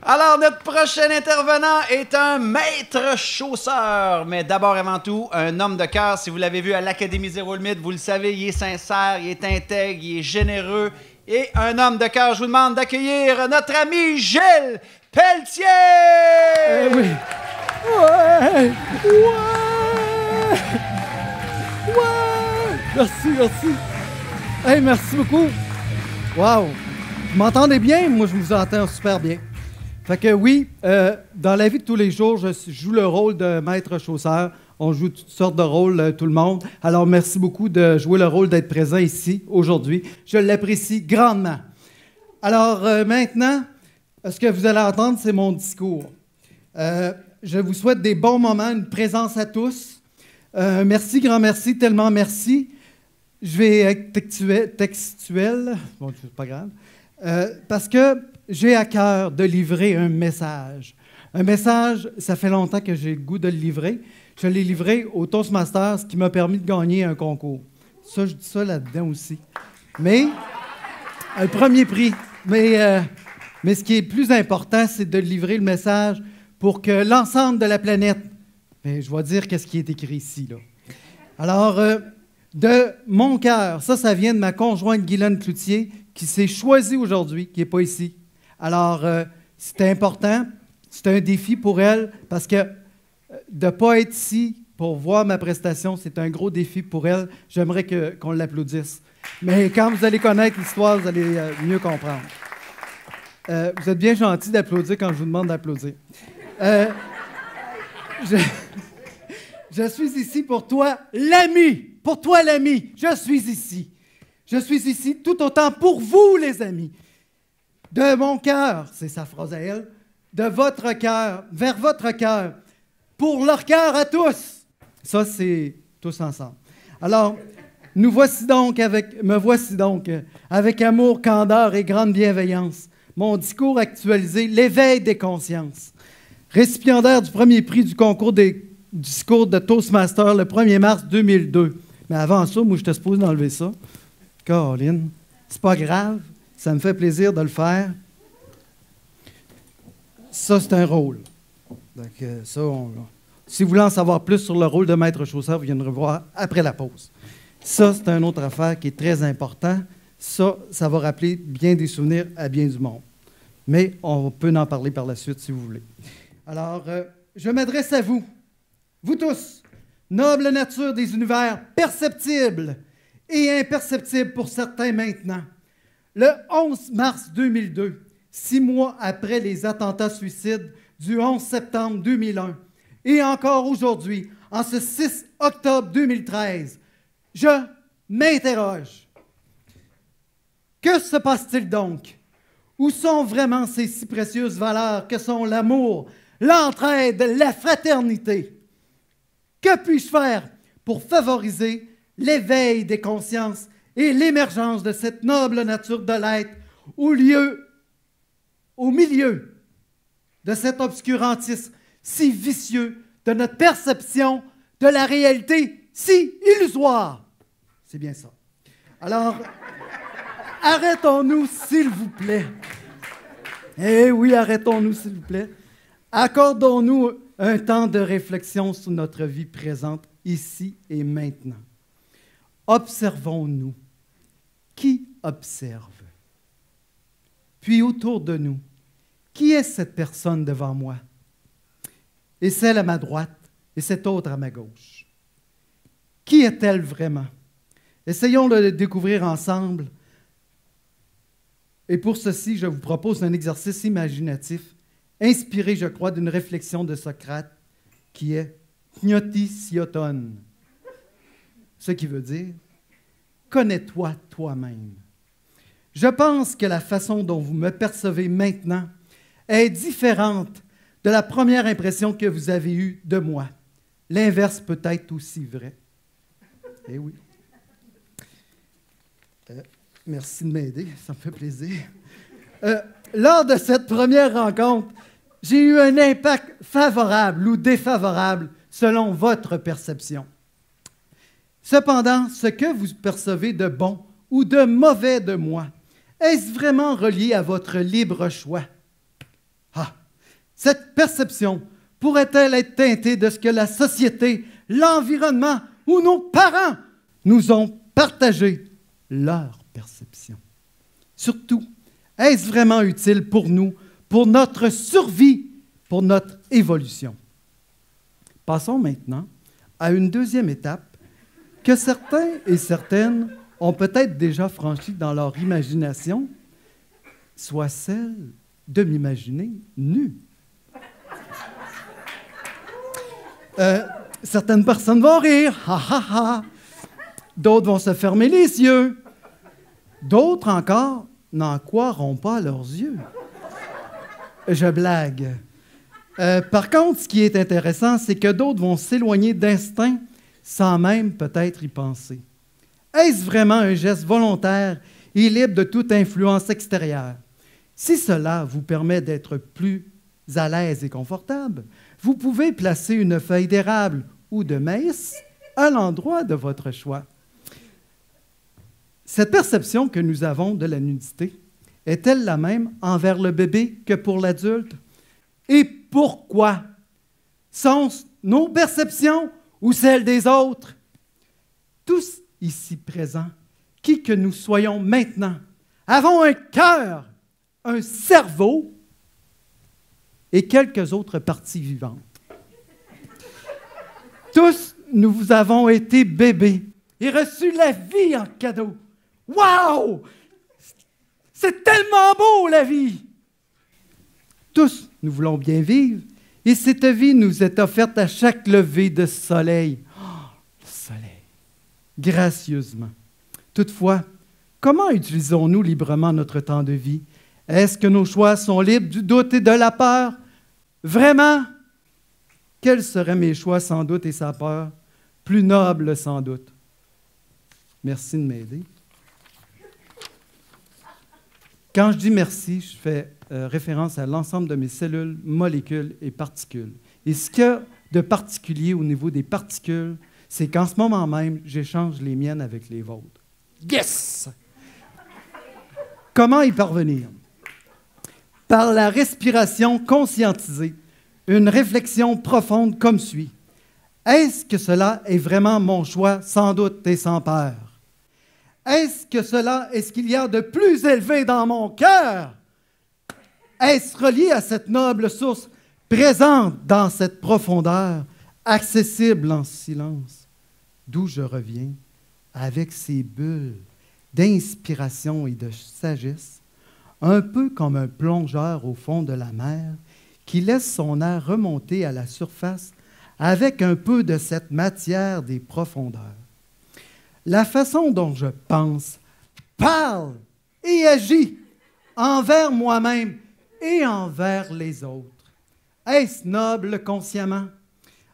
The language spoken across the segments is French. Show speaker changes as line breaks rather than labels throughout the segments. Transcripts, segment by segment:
Alors, notre prochain intervenant est un maître chausseur, mais d'abord avant tout, un homme de cœur. Si vous l'avez vu à l'Académie Zéro Limite, vous le savez, il est sincère, il est intègre, il est généreux et un homme de cœur. Je vous demande d'accueillir notre ami Gilles Pelletier!
Eh oui. Ouais! Merci, merci. Hey, merci beaucoup. Wow! Vous m'entendez bien? Moi, je vous entends super bien. Fait que oui, dans la vie de tous les jours, je joue le rôle de maître chausseur. On joue toutes sortes de rôles, tout le monde. Alors, merci beaucoup de jouer le rôle d'être présent ici, aujourd'hui. Je l'apprécie grandement. Alors, maintenant, ce que vous allez entendre, c'est mon discours. Je vous souhaite des bons moments, une présence à tous. Merci, grand merci, tellement merci. Je vais être textuel. Bon, c'est pas grave. Parce que j'ai à cœur de livrer un message. Un message, ça fait longtemps que j'ai le goût de le livrer. Je l'ai livré au Toastmasters, ce qui m'a permis de gagner un concours. Ça, je dis ça là-dedans aussi. Mais, un premier prix. Mais ce qui est plus important, c'est de livrer le message pour que l'ensemble de la planète, je vais dire qu'est-ce qui est écrit ici, là. Alors, de mon cœur, ça vient de ma conjointe Guylaine Cloutier, qui s'est choisie aujourd'hui, qui n'est pas ici. Alors, c'est important, c'est un défi pour elle, parce que de ne pas être ici pour voir ma prestation, c'est un gros défi pour elle. J'aimerais qu'on l'applaudisse. Mais quand vous allez connaître l'histoire, vous allez mieux comprendre. Vous êtes bien gentil d'applaudir quand je vous demande d'applaudir. Je suis ici pour toi, l'ami. Pour toi, l'ami. Je suis ici. Je suis ici tout autant pour vous, les amis. De mon cœur, c'est sa phrase à elle, de votre cœur, vers votre cœur, pour leur cœur à tous. Ça, c'est tous ensemble. Alors, me voici donc avec amour, candeur et grande bienveillance. Mon discours actualisé, l'éveil des consciences. Récipiendaire du premier prix du concours des discours de Toastmaster le 1er mars 2002. Mais avant ça, moi, je te suppose d'enlever ça. Caroline, c'est pas grave, ça me fait plaisir de le faire. Ça, c'est un rôle. Donc, si vous voulez en savoir plus sur le rôle de maître chausseur, vous viendrez voir après la pause. Ça, c'est une autre affaire qui est très important. Ça va rappeler bien des souvenirs à bien du monde. Mais on peut en parler par la suite, si vous voulez. Alors, je m'adresse à vous, vous tous, noble nature des univers perceptibles et imperceptibles pour certains maintenant. Le 11 mars 2002, 6 mois après les attentats suicides du 11 septembre 2001, et encore aujourd'hui, en ce 6 octobre 2013, je m'interroge. Que se passe-t-il donc? Où sont vraiment ces si précieuses valeurs que sont l'amour, l'entraide, la fraternité? Que puis-je faire pour favoriser l'éveil des consciences et l'émergence de cette noble nature de l'être au milieu de cet obscurantisme si vicieux de notre perception de la réalité si illusoire? C'est bien ça. Alors, arrêtons-nous, s'il vous plaît. Eh oui, arrêtons-nous, s'il vous plaît. Accordons-nous un temps de réflexion sur notre vie présente, ici et maintenant. Observons-nous. Qui observe? Puis autour de nous, qui est cette personne devant moi? Et celle à ma droite, et cette autre à ma gauche. Qui est-elle vraiment? Essayons de le découvrir ensemble. Et pour ceci, je vous propose un exercice imaginatif, inspiré, je crois, d'une réflexion de Socrate, qui est Gnoti sioton. Ce qui veut dire « Connais-toi toi-même ». Je pense que la façon dont vous me percevez maintenant est différente de la première impression que vous avez eue de moi. L'inverse peut être aussi vrai. Eh oui. Merci de m'aider, ça me fait plaisir. Lors de cette première rencontre, j'ai eu un impact favorable ou défavorable selon votre perception. Cependant, ce que vous percevez de bon ou de mauvais de moi, est-ce vraiment relié à votre libre choix? Ah, cette perception pourrait-elle être teintée de ce que la société, l'environnement ou nos parents nous ont partagé leur perception? Surtout, est-ce vraiment utile pour nous, pour notre survie, pour notre évolution? Passons maintenant à une deuxième étape que certains et certaines ont peut-être déjà franchie dans leur imagination, soit celle de m'imaginer nu. Certaines personnes vont rire, ha ha ha. D'autres vont se fermer les yeux. D'autres encore n'en croiront pas à leurs yeux. Je blague. Par contre, ce qui est intéressant, c'est que d'autres vont s'éloigner d'instinct sans même peut-être y penser. Est-ce vraiment un geste volontaire et libre de toute influence extérieure? Si cela vous permet d'être plus à l'aise et confortable, vous pouvez placer une feuille d'érable ou de maïs à l'endroit de votre choix. Cette perception que nous avons de la nudité est-elle la même envers le bébé que pour l'adulte? Et pourquoi? Sont-ce nos perceptions ou celles des autres? Tous ici présents, qui que nous soyons maintenant, avons un cœur, un cerveau et quelques autres parties vivantes. Tous, nous avons été bébés et reçu la vie en cadeau. Wow! C'est tellement beau, la vie! Tous, nous voulons bien vivre, et cette vie nous est offerte à chaque lever de soleil. Oh, le soleil! Gracieusement. Toutefois, comment utilisons-nous librement notre temps de vie? Est-ce que nos choix sont libres du doute et de la peur? Vraiment? Quels seraient mes choix sans doute et sa peur? Plus nobles sans doute. Merci de m'aider. Quand je dis merci, je fais référence à l'ensemble de mes cellules, molécules et particules. Et ce qu'il y a de particulier au niveau des particules, c'est qu'en ce moment même, j'échange les miennes avec les vôtres. Yes! Comment y parvenir? Par la respiration conscientisée, une réflexion profonde comme suit. Est-ce que cela est vraiment mon choix, sans doute et sans peur? Est-ce qu'il y a de plus élevé dans mon cœur? Est-ce relié à cette noble source présente dans cette profondeur, accessible en silence, d'où je reviens avec ces bulles d'inspiration et de sagesse, un peu comme un plongeur au fond de la mer qui laisse son air remonter à la surface avec un peu de cette matière des profondeurs. La façon dont je pense, parle et agis envers moi-même et envers les autres. Est-ce noble consciemment?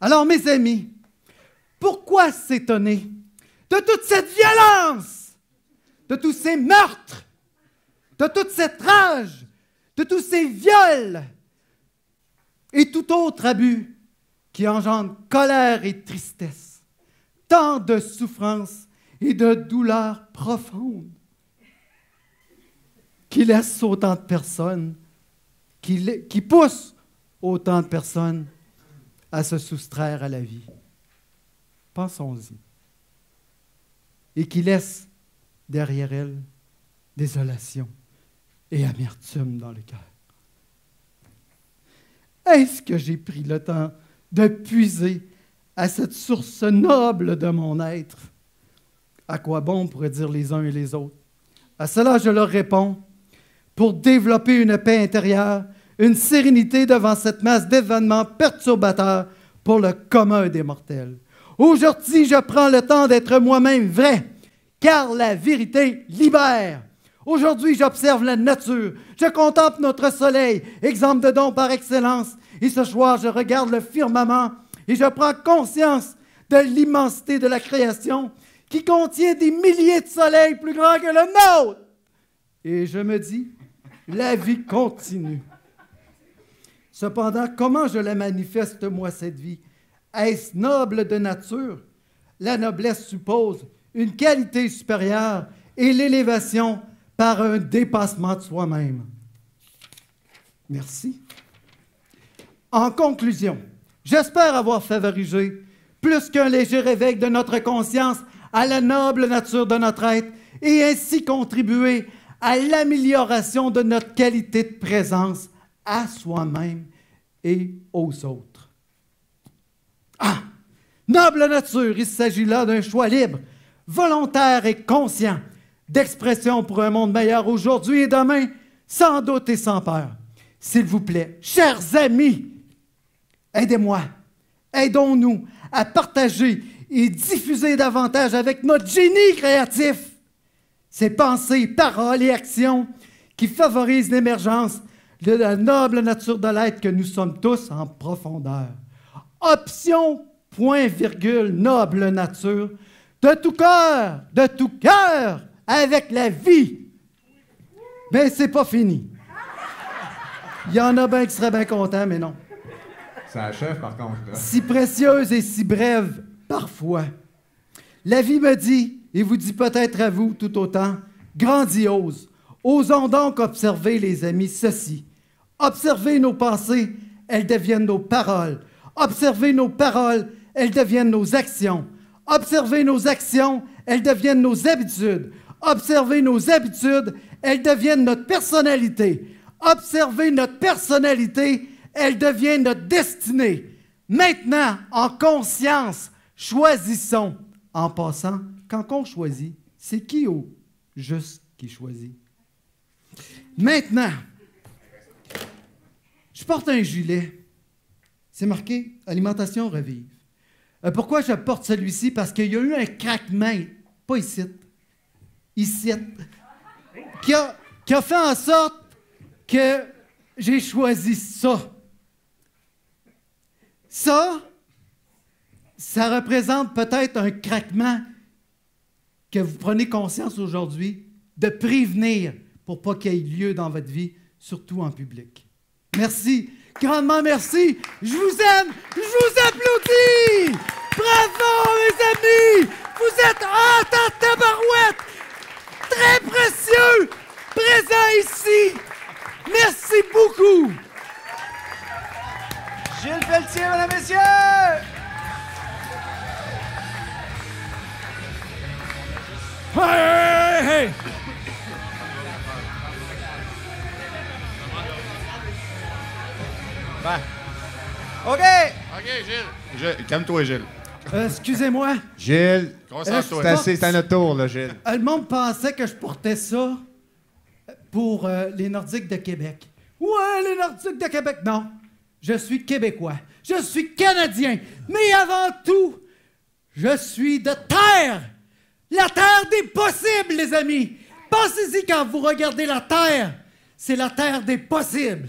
Alors, mes amis, pourquoi s'étonner de toute cette violence, de tous ces meurtres, de toute cette rage, de tous ces viols et tout autre abus qui engendre colère et tristesse, tant de souffrances et de douleurs profondes qui laissent autant de personnes, qui poussent autant de personnes à se soustraire à la vie. Pensons-y. Et qui laissent derrière elles désolation et amertume dans le cœur. Est-ce que j'ai pris le temps de puiser à cette source noble de mon être? À quoi bon pourraient dire les uns et les autres? À cela, je leur réponds, pour développer une paix intérieure, une sérénité devant cette masse d'événements perturbateurs pour le commun des mortels. Aujourd'hui, je prends le temps d'être moi-même vrai, car la vérité libère. Aujourd'hui, j'observe la nature, je contemple notre soleil, exemple de don par excellence, et ce soir, je regarde le firmament et je prends conscience de l'immensité de la création qui contient des milliers de soleils plus grands que le nôtre. Et je me dis, la vie continue. Cependant, comment je la manifeste, moi, cette vie? Est-ce noble de nature? La noblesse suppose une qualité supérieure et l'élévation par un dépassement de soi-même. Merci. En conclusion, j'espère avoir favorisé plus qu'un léger réveil de notre conscience à la noble nature de notre être et ainsi contribuer à l'amélioration de notre qualité de présence à soi-même et aux autres. Ah! Noble nature, il s'agit là d'un choix libre, volontaire et conscient, d'expression pour un monde meilleur aujourd'hui et demain, sans doute et sans peur. S'il vous plaît, chers amis, aidez-moi, aidons-nous à partager et diffuser davantage avec notre génie créatif ces pensées, paroles et actions qui favorisent l'émergence de la noble nature de l'être que nous sommes tous en profondeur. Option, point, virgule, noble nature, de tout cœur, avec la vie. Mais c'est pas fini. Il y en a bien qui seraient bien contents, mais non.
Ça achève, par contre. Là.
Si précieuse et si brève, parfois. La vie me dit, et vous dit peut-être à vous tout autant, grandiose. Osons donc observer, les amis, ceci. Observez nos pensées, elles deviennent nos paroles. Observez nos paroles, elles deviennent nos actions. Observez nos actions, elles deviennent nos habitudes. Observez nos habitudes, elles deviennent notre personnalité. Observez notre personnalité, elle devient notre destinée. Maintenant, en conscience, choisissons. En passant, quand on choisit, c'est qui au juste qui choisit? Maintenant, je porte un gilet. C'est marqué « Alimentation revive ». Pourquoi je porte celui-ci? Parce qu'il y a eu un craquement, pas ici, qui a fait en sorte que j'ai choisi ça. Ça représente peut-être un craquement que vous prenez conscience aujourd'hui de prévenir pour pas qu'il y ait lieu dans votre vie, surtout en public. Merci, grandement merci. Je vous aime, je vous applaudis. Bravo, mes amis. Vous êtes en tabarouette, très précieux, présents ici. Merci beaucoup.
Gilles Pelletier, mesdames, messieurs!
Hey, hey, hey.
Ben. OK!
OK, Gilles. Calme-toi, Gilles.
Excusez-moi.
Gilles,
Concentre-toi.
c'est à notre tour, là, Gilles.
Le monde pensait que je portais ça pour les Nordiques de Québec. Ouais, les Nordiques de Québec. Non, je suis Québécois. Je suis Canadien. Mais avant tout, je suis de terre. La terre des possibles, les amis. Pensez-y quand vous regardez la terre. C'est la terre des possibles.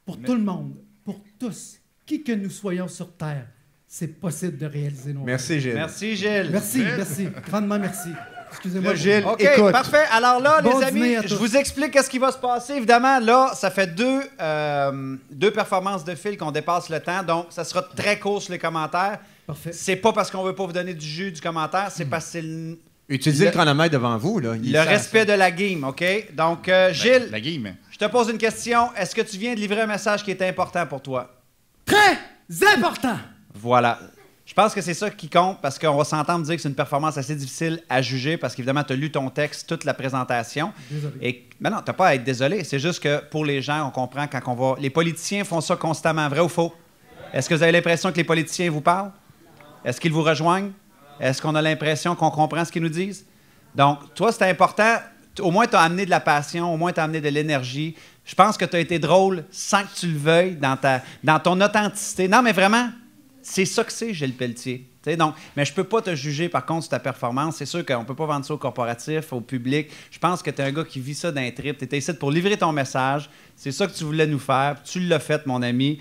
Pour tout le monde, pour tous, qui que nous soyons sur terre, c'est possible de réaliser nos rêves.
Merci, Gilles.
Merci, Gilles.
Merci, merci. Grandement merci. Excusez-moi.
Là, Gilles,
OK,
écoute.
parfait. Alors là,
Bon
les amis,
dîner à
je
tous.
vous explique qu'est-ce qui va se passer. Évidemment, là, ça fait deux performances de fil qu'on dépasse le temps, donc ça sera très court sur les commentaires.
Parfait.
C'est pas parce qu'on veut pas vous donner du jus du commentaire, c'est parce que c'est
Utilisez le chronomètre devant vous, là.
le respect de la game, OK? Donc, Gilles,
La game.
je te pose une question. Est-ce que tu viens de livrer un message qui est important pour toi?
Très important.
Voilà. Je pense que c'est ça qui compte parce qu'on va s'entendre dire que c'est une performance assez difficile à juger parce qu'évidemment, tu as lu ton texte, toute la présentation.
Désolé.
Et ben non, tu n'as pas à être désolé. C'est juste que pour les gens, on comprend quand on va. Les politiciens font ça constamment, vrai ou faux? Est-ce que vous avez l'impression que les politiciens vous parlent? Est-ce qu'ils vous rejoignent? Est-ce qu'on a l'impression qu'on comprend ce qu'ils nous disent? Donc, toi, c'est important. Au moins, tu as amené de la passion, au moins, tu as amené de l'énergie. Je pense que tu as été drôle sans que tu le veuilles dans ton authenticité. Non, mais vraiment, c'est ça que c'est, Gilles Pelletier. Donc, mais je peux pas te juger, par contre, sur ta performance. C'est sûr qu'on peut pas vendre ça au corporatif, au public. Je pense que tu es un gars qui vit ça d'un trip. Tu étais ici pour livrer ton message. C'est ça que tu voulais nous faire. Tu l'as fait, mon ami.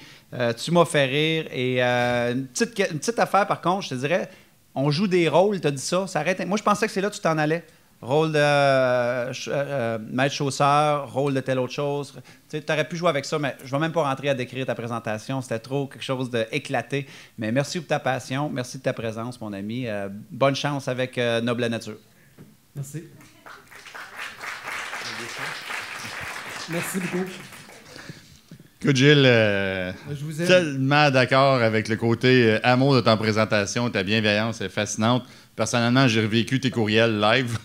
Tu m'as fait rire. Et une petite affaire, par contre, je te dirais, on joue des rôles, tu as dit ça. Ça arrête. Moi, je pensais que c'est là que tu t'en allais. Rôle de maître chausseur, rôle de telle autre chose. Tu aurais pu jouer avec ça, mais je ne vais même pas rentrer à décrire ta présentation. C'était trop quelque chose d'éclaté. Mais merci pour ta passion. Merci de ta présence, mon ami. Bonne chance avec Noble Nature.
Merci. Merci beaucoup.
Écoute, Gilles,
Je vous aime.
tellement d'accord avec le côté amour de ton présentation, ta bienveillance est fascinante. Personnellement, j'ai revécu tes courriels live.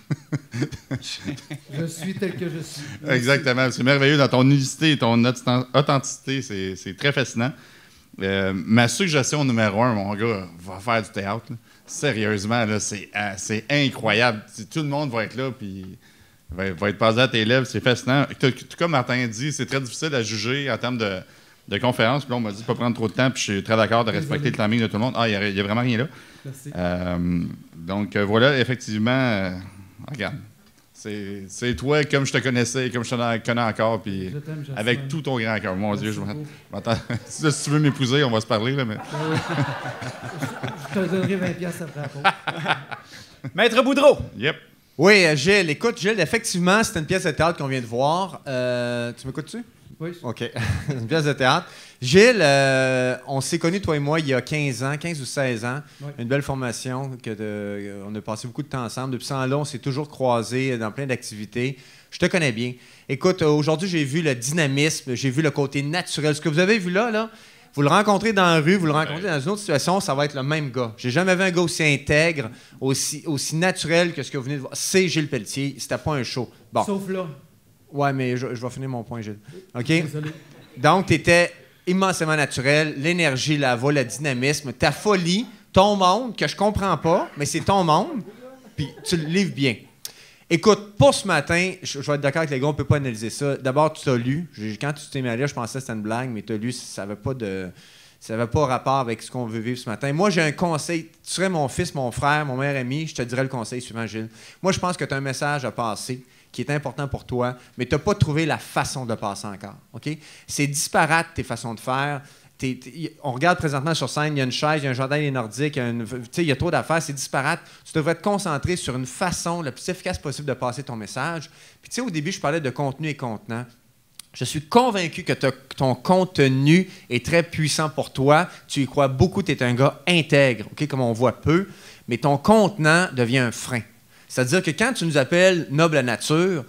Je suis tel que je suis.
Exactement. C'est merveilleux dans ton unicité et ton authenticité. C'est très fascinant. Ma suggestion numéro 1, mon gars, va faire du théâtre. Là. Sérieusement, là, c'est incroyable. Tout le monde va être là, puis va être passé à tes lèvres. C'est fascinant. Tout comme Martin dit, c'est très difficile à juger en termes de conférence. Puis là, on m'a dit de ne pas prendre trop de temps, puis je suis très d'accord de respecter le timing de tout le monde. Ah, il n'y a vraiment rien là.
Merci.
Donc, voilà, effectivement, regarde. C'est toi comme je te connaissais, comme je te connais encore, puis
Je t'aime, Jasmin.
avec tout ton grand cœur. Mon
Merci
Dieu, je
beaucoup.
m'attends. Si tu veux m'épouser, on va se parler, là, mais...
Je te donnerai 20$ après la pause.
Maître Boudreau.
Yep.
Oui, Gilles, écoute, Gilles, effectivement, c'était une pièce de théâtre qu'on vient de voir. Tu m'écoutes-tu?
Oui.
OK. Une pièce de théâtre. Gilles, on s'est connus, toi et moi, il y a 15 ans, 15 ou 16 ans.
Oui.
Une belle formation. On a passé beaucoup de temps ensemble. Depuis ce temps-là, on s'est toujours croisés dans plein d'activités. Je te connais bien. Écoute, aujourd'hui, j'ai vu le dynamisme, j'ai vu le côté naturel. Ce que vous avez vu là, vous le rencontrez dans la rue, vous le rencontrez dans une autre situation, ça va être le même gars. J'ai jamais vu un gars aussi intègre, aussi naturel que ce que vous venez de voir. C'est Gilles Pelletier. C'était pas un show. Bon.
Sauf là.
Ouais, mais je vais finir mon point, Gilles. OK?
Désolé.
Donc, tu étais immensément naturel. L'énergie, la voix, le dynamisme, ta folie, ton monde, que je comprends pas, mais c'est ton monde, puis tu le livres bien. Écoute, pour ce matin, je vais être d'accord avec les gars, on peut pas analyser ça. D'abord, tu t'as lu. Quand tu t'es mis à lire, je pensais que c'était une blague, mais tu as lu, ça n'avait pas rapport avec ce qu'on veut vivre ce matin. Moi, j'ai un conseil. Tu serais mon fils, mon frère, mon meilleur ami, je te dirais le conseil suivant, Gilles. Moi, je pense que tu as un message à passer qui est important pour toi, mais tu n'as pas trouvé la façon de le passer encore. OK? C'est disparate, tes façons de faire. On regarde présentement sur scène, il y a une chaise, il y a un chandail nordique, il y a trop d'affaires, c'est disparate. Tu devrais te concentrer sur une façon la plus efficace possible de passer ton message. Puis tu sais, au début, je parlais de contenu et contenant. Je suis convaincu que ton contenu est très puissant pour toi. Tu y crois beaucoup, tu es un gars intègre, OK, comme on voit peu, mais ton contenant devient un frein. C'est-à-dire que quand tu nous appelles noble nature,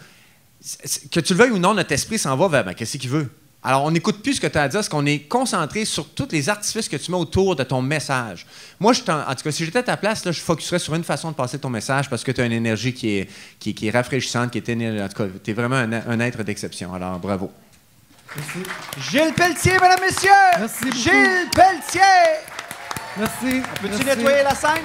que tu le veuilles ou non, notre esprit s'en va vers qu'est-ce qu'il veut. Alors, on n'écoute plus ce que tu as à dire, parce qu'on est concentré sur tous les artifices que tu mets autour de ton message. Moi, en tout cas, si j'étais à ta place, là, je focuserais sur une façon de passer ton message parce que tu as une énergie qui est rafraîchissante, en tout cas, tu es vraiment un être d'exception. Alors, bravo.
Merci.
Gilles Pelletier, mesdames, messieurs!
Merci beaucoup.
Gilles Pelletier!
Merci.
Peux-tu
Merci.
nettoyer la scène?